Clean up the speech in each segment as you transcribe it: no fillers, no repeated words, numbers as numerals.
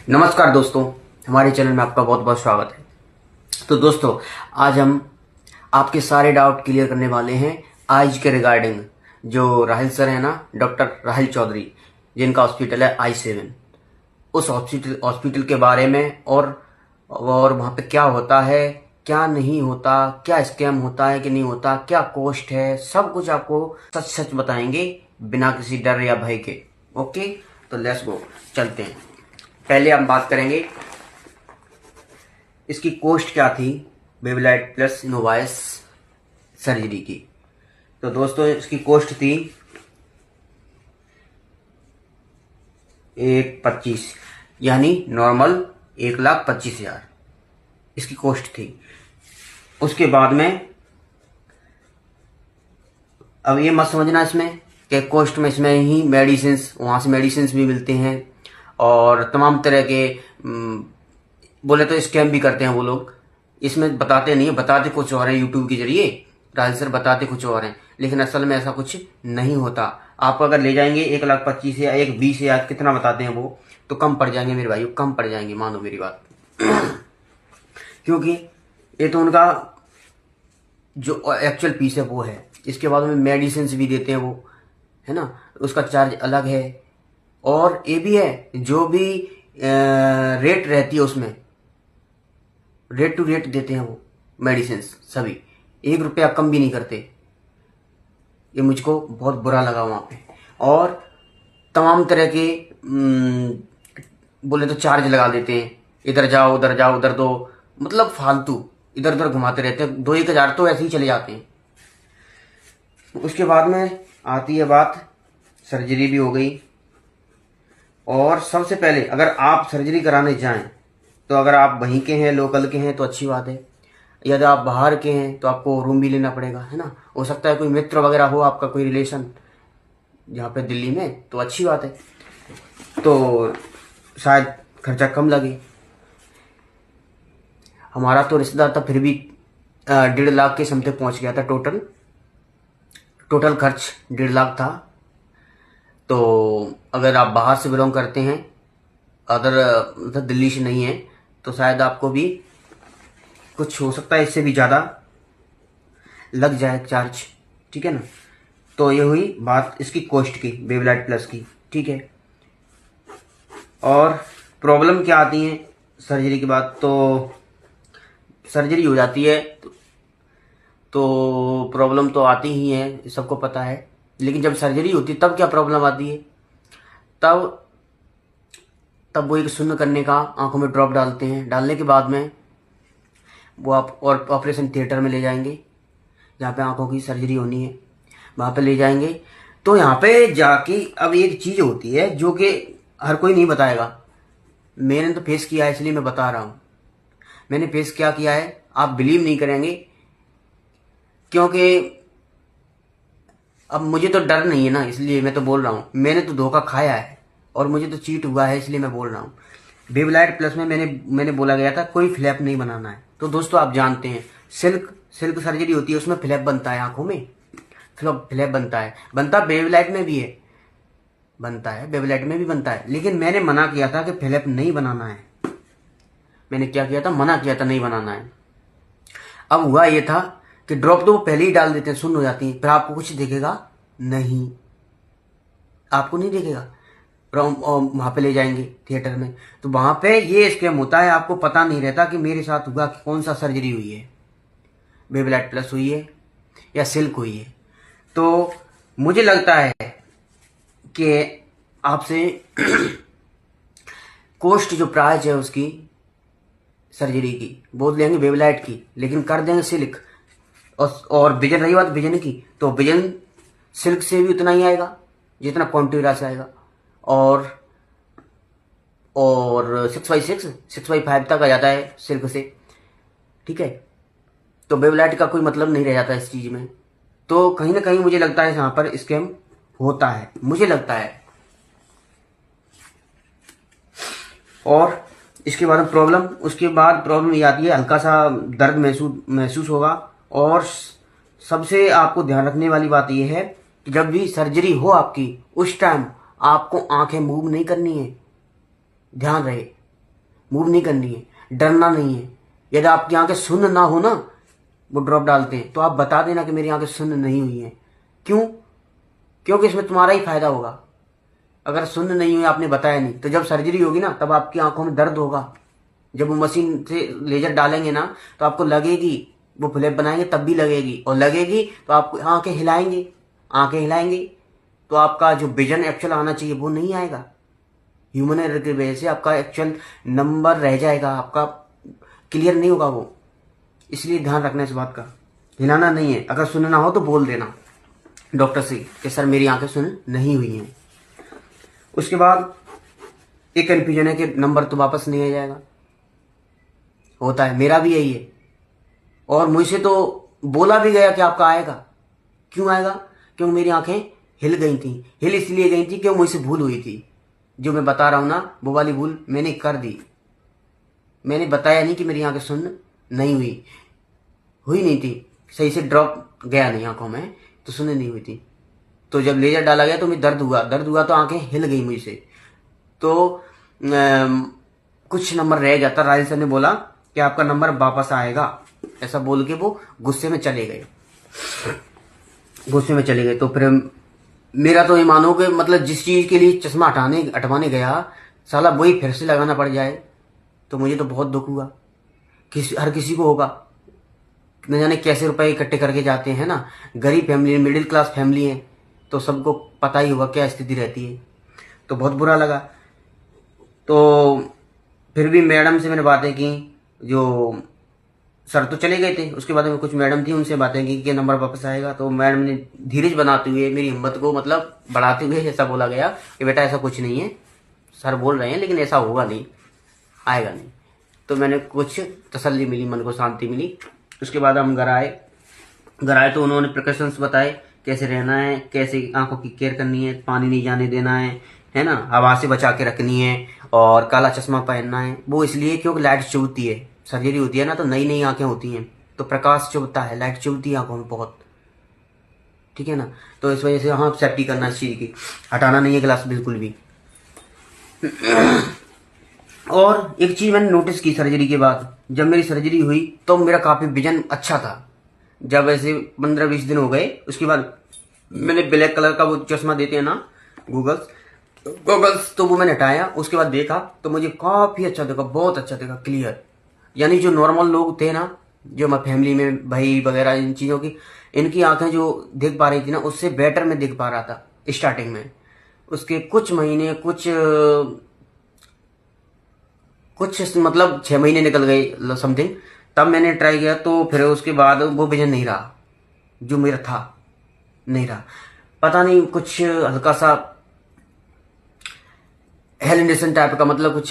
नमस्कार दोस्तों, हमारे चैनल में आपका बहुत बहुत स्वागत है। तो दोस्तों, आज हम आपके सारे डाउट क्लियर करने वाले हैं आईज के रिगार्डिंग। जो राहिल सर है ना, डॉक्टर राहिल चौधरी, जिनका हॉस्पिटल है I7, उस हॉस्पिटल के बारे में और वहाँ पे क्या होता है, क्या नहीं होता, क्या स्कैम होता है कि नहीं होता, क्या कॉस्ट है, सब कुछ आपको सच सच बताएंगे बिना किसी डर या भय के। ओके, तो लेट्स गो, चलते हैं। पहले हम बात करेंगे इसकी कॉस्ट क्या थी, बेबीलाइट प्लस इनोवाइस सर्जरी की। तो दोस्तों, इसकी कॉस्ट थी 1,25,000, यानी नॉर्मल 1,25,000 इसकी कॉस्ट थी। उसके बाद में अब ये मत समझना इसमें कि कॉस्ट में इसमें ही मेडिसिन, वहाँ से मेडिसिन भी मिलते हैं और तमाम तरह के बोले तो स्कैम भी करते हैं वो लोग। इसमें बताते नहीं है, बताते कुछ और है यूट्यूब के जरिए, राहिल सर बताते कुछ और हैं, लेकिन असल में ऐसा कुछ नहीं होता। आप अगर ले जाएंगे 1,25,000 या 1,20,000 कितना बताते हैं वो, तो कम पड़ जाएंगे मेरे भाई, कम पड़ जाएंगे, मानो मेरी बात। क्योंकि ये तो उनका जो एक्चुअल फीस है वो है। इसके बाद में मेडिसिन भी देते हैं वो, है ना, उसका चार्ज अलग है। और ये भी है, जो भी रेट रहती है उसमें रेट टू रेट देते हैं वो मेडिसिन सभी, 1 रुपया कम भी नहीं करते। ये मुझको बहुत बुरा लगा वहाँ पे। और तमाम तरह के बोले तो चार्ज लगा देते हैं, इधर जाओ उधर जाओ उधर दो, मतलब फालतू इधर उधर घुमाते रहते हैं। 2-1 हज़ार तो ऐसे ही चले जाते हैं। उसके बाद में आती है बात, सर्जरी भी हो गई। और सबसे पहले अगर आप सर्जरी कराने जाएं, तो अगर आप वहीं के हैं, लोकल के हैं, तो अच्छी बात है। यदि आप बाहर के हैं तो आपको रूम भी लेना पड़ेगा, है ना। हो सकता है कोई मित्र वगैरह हो आपका, कोई रिलेशन यहाँ पे दिल्ली में, तो अच्छी बात है, तो शायद खर्चा कम लगे। हमारा तो रिश्तेदार था, फिर भी 1.5 लाख के समथिंग पहुंच गया था। टोटल खर्च 1.5 लाख था। तो अगर आप बाहर से बिलोंग करते हैं, अदर मतलब दिल्ली से नहीं है, तो शायद आपको भी कुछ हो सकता है, इससे भी ज़्यादा लग जाए चार्ज, ठीक है ना। तो ये हुई बात इसकी कॉस्ट की, बेबीलाइट प्लस की, ठीक है। और प्रॉब्लम क्या आती है सर्जरी के बाद, तो सर्जरी हो जाती है तो प्रॉब्लम तो आती ही है, सबको पता है। लेकिन जब सर्जरी होती है तब क्या प्रॉब्लम आती है, तब वो एक शून्य करने का आंखों में ड्रॉप डालते हैं। डालने के बाद में वो आप और ऑपरेशन थिएटर में ले जाएंगे, जहाँ पे आंखों की सर्जरी होनी है, वहाँ पे ले जाएंगे। तो यहाँ पे जाके अब एक चीज़ होती है जो कि हर कोई नहीं बताएगा। मैंने तो फेस किया है, इसलिए मैं बता रहा हूँ। मैंने फेस क्या किया है, आप बिलीव नहीं करेंगे। क्योंकि अब मुझे तो डर नहीं है ना, इसलिए मैं तो बोल रहा हूँ। मैंने तो धोखा खाया है और मुझे तो चीट हुआ है, इसलिए मैं बोल रहा हूँ। बेबीलाइट प्लस में मैंने बोला गया था कोई फ्लैप नहीं बनाना है। तो दोस्तों, आप जानते हैं सिल्क सर्जरी होती है, उसमें फ्लैप बनता है आंखों में, फ्लैप बनता बेबीलाइट में भी है, बनता है बेबीलाइट में भी बनता है। लेकिन मैंने मना किया था कि फ्लैप नहीं बनाना है। मैंने क्या किया था, मना किया था, नहीं बनाना है। अब हुआ ये था कि ड्रॉप तो वो पहले ही डाल देते हैं, सुन्न हो जाती है, फिर आपको कुछ दिखेगा नहीं, आपको नहीं दिखेगा। वहां पे ले जाएंगे थिएटर में, तो वहां पे ये स्कैम होता है। आपको पता नहीं रहता कि मेरे साथ हुआ कि कौन सा सर्जरी हुई है, बेबीलाइट प्लस हुई है या सिल्क हुई है। तो मुझे लगता है कि आपसे कॉस्ट जो प्राइस है उसकी सर्जरी की बोल देंगे बेबीलाइट की, लेकिन कर देंगे सिल्क। और विजन, रही बात विजन की, तो विजन सिल्क से भी उतना ही आएगा जितना क्वांटिटा से आएगा। और 6x5 तक आ जाता है सिल्क से, ठीक है। तो बेबीलाइट का कोई मतलब नहीं रह जाता इस चीज में। तो कहीं ना कहीं मुझे लगता है यहाँ पर स्कैम होता है, मुझे लगता है। और इसके बाद उसके बाद प्रॉब्लम ये आती है, हल्का सा दर्द महसूस होगा। और सबसे आपको ध्यान रखने वाली बात यह है कि जब भी सर्जरी हो आपकी, उस टाइम आपको आंखें मूव नहीं करनी है, ध्यान रहे। मूव नहीं करनी है, डरना नहीं है। यदि आपकी आंखें सुन्न ना हो ना, वो ड्रॉप डालते हैं तो आप बता देना कि मेरी आंखें सुन्न नहीं हुई हैं। क्यों? क्योंकि इसमें तुम्हारा ही फायदा होगा। अगर सुन्न नहीं हुई, आपने बताया नहीं, तो जब सर्जरी होगी ना तब आपकी आंखों में दर्द होगा। जब वो मशीन से लेजर डालेंगे ना तो आपको लगेगी, वो फ्लैप बनाएंगे तब भी लगेगी, और लगेगी तो आप आंखें हिलाएंगे, आंखें हिलाएंगे तो आपका जो विजन एक्चुअल आना चाहिए वो नहीं आएगा। ह्यूमन एरर की वजह से आपका एक्चुअल नंबर रह जाएगा, आपका क्लियर नहीं होगा वो। इसलिए ध्यान रखना इस बात का, हिलाना नहीं है। अगर सुनना हो तो बोल देना डॉक्टर से कि सर मेरी आंखें सुन नहीं हुई हैं। उसके बाद एक कन्फ्यूजन है कि नंबर तो वापस नहीं आ जाएगा, होता है, मेरा भी यही है। और मुझसे तो बोला भी गया कि आपका आएगा। क्यों आएगा? क्योंकि मेरी आंखें हिल गई थी। हिल इसलिए गई थी क्योंकि मुझसे भूल हुई थी। जो मैं बता रहा हूं ना, वो वाली भूल मैंने कर दी। मैंने बताया नहीं कि मेरी आंखें सुन्न नहीं हुई नहीं थी, सही से ड्रॉप गया नहीं आंखों में, तो सुन्न नहीं हुई थी। तो जब लेजर डाला गया तो मुझे दर्द हुआ तो आंखें हिल गई मुझसे। तो कुछ नंबर रह गया था। राहिल सर ने बोला कि आपका नंबर वापस आएगा, ऐसा बोल के वो गुस्से में चले गए। तो फिर मेरा तो ये मानो कि मतलब जिस चीज के लिए चश्मा हटवाने गया, साला वही फिर से लगाना पड़ जाए, तो मुझे तो बहुत दुख हुआ। हर किसी को होगा, न जाने कैसे रुपए इकट्ठे करके जाते हैं ना। गरीब फैमिली, मिडिल क्लास फैमिली है, तो सबको पता ही होगा क्या स्थिति रहती है। तो बहुत बुरा लगा। तो फिर भी मैडम से मैंने बातें की, जो सर तो चले गए थे, उसके बाद में कुछ मैडम थी, उनसे बातें की कि नंबर वापस आएगा। तो मैडम ने धीरज बनाते हुए, मेरी हिम्मत को मतलब बढ़ाते हुए ऐसा बोला गया कि बेटा ऐसा कुछ नहीं है, सर बोल रहे हैं लेकिन ऐसा होगा नहीं, आएगा नहीं। तो मैंने कुछ तसल्ली मिली, मन को शांति मिली। उसके बाद हम घर आए तो उन्होंने प्रिकॉशंस बताए, कैसे रहना है, कैसे आंखों की केयर करनी है, पानी नहीं जाने देना है ना, हवा से बचा के रखनी है, और काला चश्मा पहनना है। वो इसलिए क्योंकि लाइट चुभती है, सर्जरी होती है ना तो नई नई आंखें होती हैं, तो प्रकाश चुभता है, लाइट चुभती है आंखों में बहुत, ठीक है ना। तो इस वजह से हाँ सेफ्टी करना इस चीज की, हटाना नहीं है ग्लास बिल्कुल भी। और एक चीज मैंने नोटिस की सर्जरी के बाद, जब मेरी सर्जरी हुई तो मेरा काफी विजन अच्छा था। जब ऐसे 15-20 दिन हो गए, उसके बाद मैंने ब्लैक कलर का वो चश्मा देते हैं ना, गॉगल्स, तो वो मैंने हटाया। उसके बाद देखा तो मुझे काफी अच्छा देखा, बहुत अच्छा देखा, क्लियर। यानी जो नॉर्मल लोग थे ना, जो हमारी फैमिली में भाई वगैरह, इन चीजों की, इनकी आंखें जो देख पा रही थी ना, उससे बेटर मैं देख पा रहा था स्टार्टिंग में। उसके कुछ महीने, कुछ मतलब 6 महीने निकल गए समथिंग, तब मैंने ट्राई किया। तो फिर उसके बाद वो विजन नहीं रहा जो मेरा था, नहीं रहा। पता नहीं, कुछ हल्का सा हेलिनेशन टाइप का, मतलब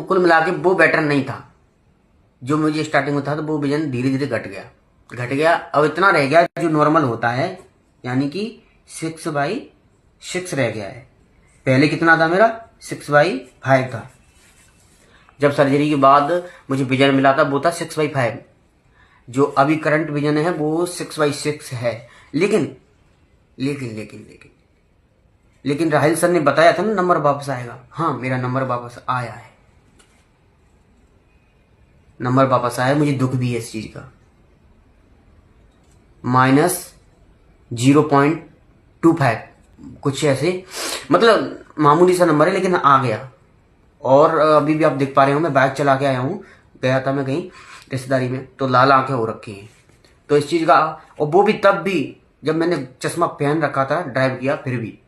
कुल मिला के वो बेटर नहीं था जो मुझे स्टार्टिंग में था। तो वो विजन धीरे धीरे घट गया। अब इतना रह गया जो नॉर्मल होता है, यानी कि 6/6 रह गया है। पहले कितना था मेरा? 6/5 था। जब सर्जरी के बाद मुझे विजन मिला था वो था 6/5। जो अभी करंट विजन है वो 6/6 है। लेकिन राहिल सर ने बताया था ना नंबर वापस आएगा। हाँ, मेरा नंबर वापस आया है, नंबर वापस आया। मुझे दुख भी है इस चीज का। -0.25 कुछ ऐसे, मतलब मामूली सा नंबर है, लेकिन आ गया। और अभी भी आप देख पा रहे हो, मैं बाइक चला के आया हूँ, गया था मैं कहीं रिश्तेदारी में, तो लाल आंखें हो रखी हैं। तो इस चीज का, और वो भी तब भी जब मैंने चश्मा पहन रखा था, ड्राइव किया फिर भी,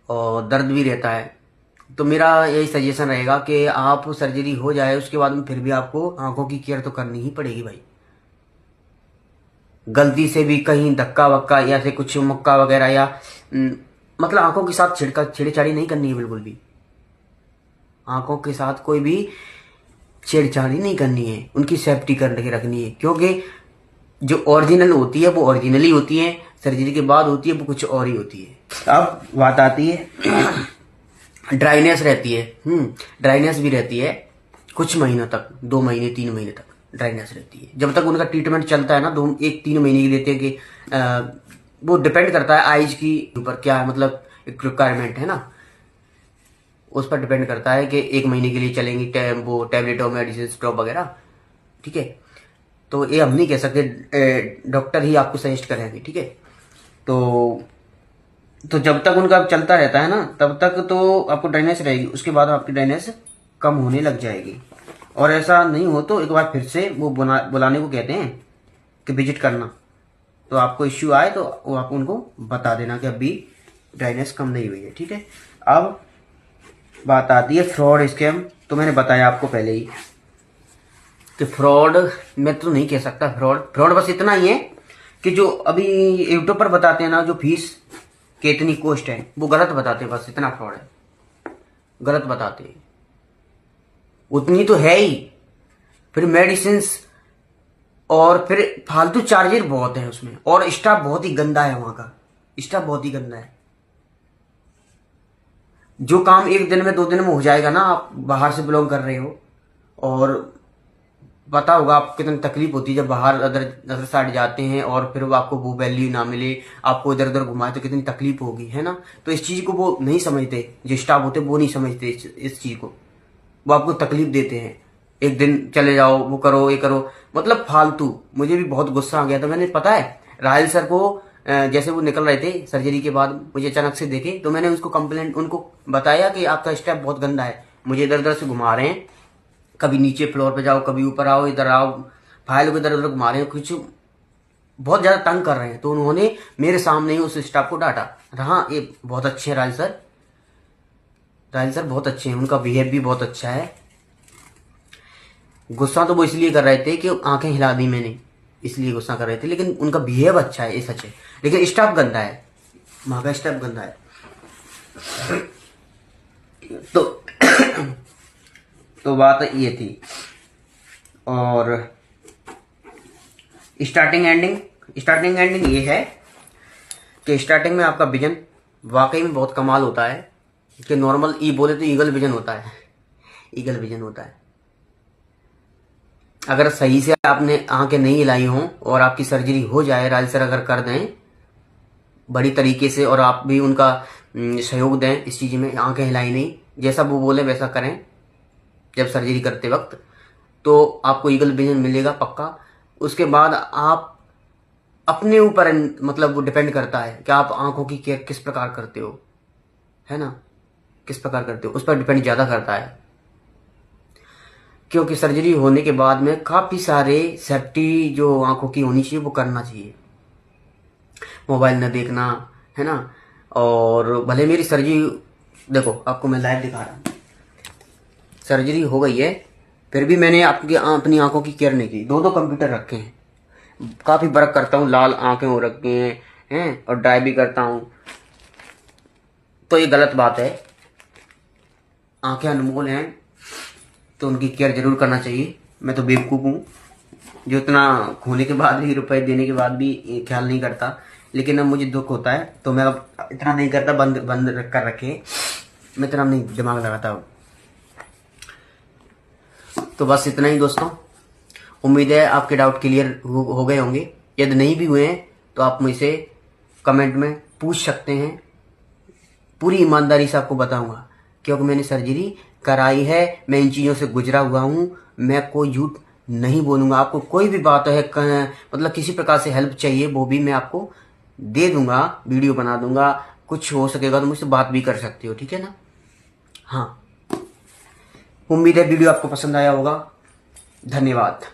और दर्द भी रहता है। तो मेरा यही सजेशन रहेगा कि आप सर्जरी हो जाए उसके बाद में फिर भी आपको आंखों की केयर तो करनी ही पड़ेगी भाई। गलती से भी कहीं धक्का वक्का या से कुछ मुक्का वगैरह, या मतलब आंखों के साथ छेड़छाड़ी नहीं करनी है बिल्कुल भी। आंखों के साथ कोई भी छेड़छाड़ी नहीं करनी है, उनकी सेफ्टी करके रखनी है। क्योंकि जो ओरिजिनल होती है वो ओरिजिनली होती है, सर्जरी के बाद होती है वो कुछ और ही होती है। अब बात आती है ड्राइनेस रहती है, ड्राइनेस भी रहती है कुछ महीनों तक, 2 महीने 3 महीने तक ड्राइनेस रहती है। जब तक उनका ट्रीटमेंट चलता है ना, 1-3 महीने की लेते हैं कि वो डिपेंड करता है आइज की ऊपर क्या है, मतलब एक रिक्वायरमेंट है ना, उस पर डिपेंड करता है कि 1 महीने के लिए चलेंगी वो टैबलेट और मेडिसिन स्टॉप वगैरह, ठीक है। तो ये हम नहीं कह सकते, डॉक्टर ही आपको सजेस्ट करेंगे, ठीक है। तो जब तक उनका चलता रहता है ना, तब तक तो आपको ड्राइनेस रहेगी, उसके बाद आपकी ड्राइनेस कम होने लग जाएगी। और ऐसा नहीं हो तो एक बार फिर से वो बुलाने को कहते हैं कि विजिट करना। तो आपको इश्यू आए तो वो आप उनको बता देना कि अभी ड्राइनेस कम नहीं हुई है, ठीक है। अब बात आती है फ्रॉड स्कैम। तो मैंने बताया आपको पहले ही कि फ्रॉड मैं तो नहीं कह सकता फ्रॉड बस इतना ही है कि जो अभी यूट्यूब पर बताते हैं ना, जो फीस कितनी कॉस्ट है, वो गलत बताते हैं, बस इतना फ्रॉड है, गलत बताते हैं। उतनी तो है ही, फिर मेडिसिन और फिर फालतू चार्जर बहुत है उसमें, और स्टाफ बहुत ही गंदा है, वहां का स्टाफ बहुत ही गंदा है। जो काम 1 दिन में 2 दिन में हो जाएगा ना, आप बाहर से बिलोंग कर रहे हो, और पता होगा आपको कितनी तकलीफ होती है जब बाहर अदर साइड जाते हैं और फिर वो आपको वो वैल्यू ना मिले, आपको इधर उधर घुमाए तो कितनी तकलीफ होगी, है ना। तो इस चीज को वो नहीं समझते, जो स्टाफ होते वो नहीं समझते इस चीज को, वो आपको तकलीफ देते हैं। 1 दिन चले जाओ, वो करो, ये करो, मतलब फालतू। मुझे भी बहुत गुस्सा आ गया था। मैंने पता है राहिल सर को, जैसे वो निकल रहे थे सर्जरी के बाद, मुझे अचानक से देखे तो मैंने उसको कंप्लेंट उनको बताया कि आपका स्टाफ बहुत गंदा है, मुझे इधर उधर से घुमा रहे हैं, कभी नीचे फ्लोर पे जाओ, कभी ऊपर आओ, इधर आओ, फाइल को इधर उधर घुमा रहे हैं, कुछ बहुत ज्यादा तंग कर रहे हैं। तो उन्होंने मेरे सामने ही उस स्टाफ को डांटा। हाँ, ये बहुत अच्छे हैं राहिल सर बहुत अच्छे हैं, उनका बिहेव भी बहुत अच्छा है। गुस्सा तो वो इसलिए कर रहे थे कि आंखें हिला दी मैंने, इसलिए गुस्सा कर रहे थे, लेकिन उनका बिहेव अच्छा है, ये सच है। लेकिन स्टाफ गंदा है, वहां का स्टाफ गंदा है। तो बात ये थी। और स्टार्टिंग एंडिंग ये है कि स्टार्टिंग में आपका विजन वाकई में बहुत कमाल होता है, कि नॉर्मल बोले तो ईगल विजन होता है। अगर सही से आपने आंखें नहीं हिलाई हों और आपकी सर्जरी हो जाए, राइल सर अगर कर दें बड़ी तरीके से, और आप भी उनका सहयोग दें इस चीज में, आंखें हिलाई नहीं, जैसा वो बोले वैसा करें जब सर्जरी करते वक्त, तो आपको ईगल विजन मिलेगा पक्का। उसके बाद आप अपने ऊपर, मतलब वो डिपेंड करता है कि आप आंखों की केयर किस प्रकार करते हो, है ना, किस प्रकार करते हो, उस पर डिपेंड ज्यादा करता है। क्योंकि सर्जरी होने के बाद में काफी सारे सेफ्टी जो आंखों की होनी चाहिए वो करना चाहिए, मोबाइल न देखना, है ना। और भले मेरी सर्जरी, देखो आपको मैं लाइव दिखा रहा हूँ, सर्जरी हो गई है, फिर भी मैंने अपनी आंखों की केयर नहीं की। 2 कंप्यूटर रखे हैं, काफी वर्क करता हूँ, लाल आंखें हो रखी हैं, और ड्राइव भी करता हूँ। तो ये गलत बात है, आंखें अनमोल हैं तो उनकी केयर जरूर करना चाहिए। मैं तो बेवकूफ हूँ जो इतना खोने के बाद भी, रुपए देने के बाद भी ख्याल नहीं करता, लेकिन अब मुझे दुख होता है तो मैं अब इतना नहीं करता, बंद कर रखे, मैं इतना नहीं दिमाग लगाता। तो बस इतना ही दोस्तों, उम्मीद है आपके डाउट क्लियर हो गए होंगे। यदि नहीं भी हुए हैं तो आप मुझसे कमेंट में पूछ सकते हैं, पूरी ईमानदारी से आपको बताऊंगा, क्योंकि मैंने सर्जरी कराई है, मैं इन चीजों से गुजरा हुआ हूं, मैं कोई झूठ नहीं बोलूंगा। आपको कोई भी बात है, मतलब किसी प्रकार से हेल्प चाहिए, वो भी मैं आपको दे दूंगा, वीडियो बना दूंगा, कुछ हो सकेगा तो मुझसे बात भी कर सकते हो, ठीक है ना। हाँ, उम्मीद है वीडियो आपको पसंद आया होगा। धन्यवाद।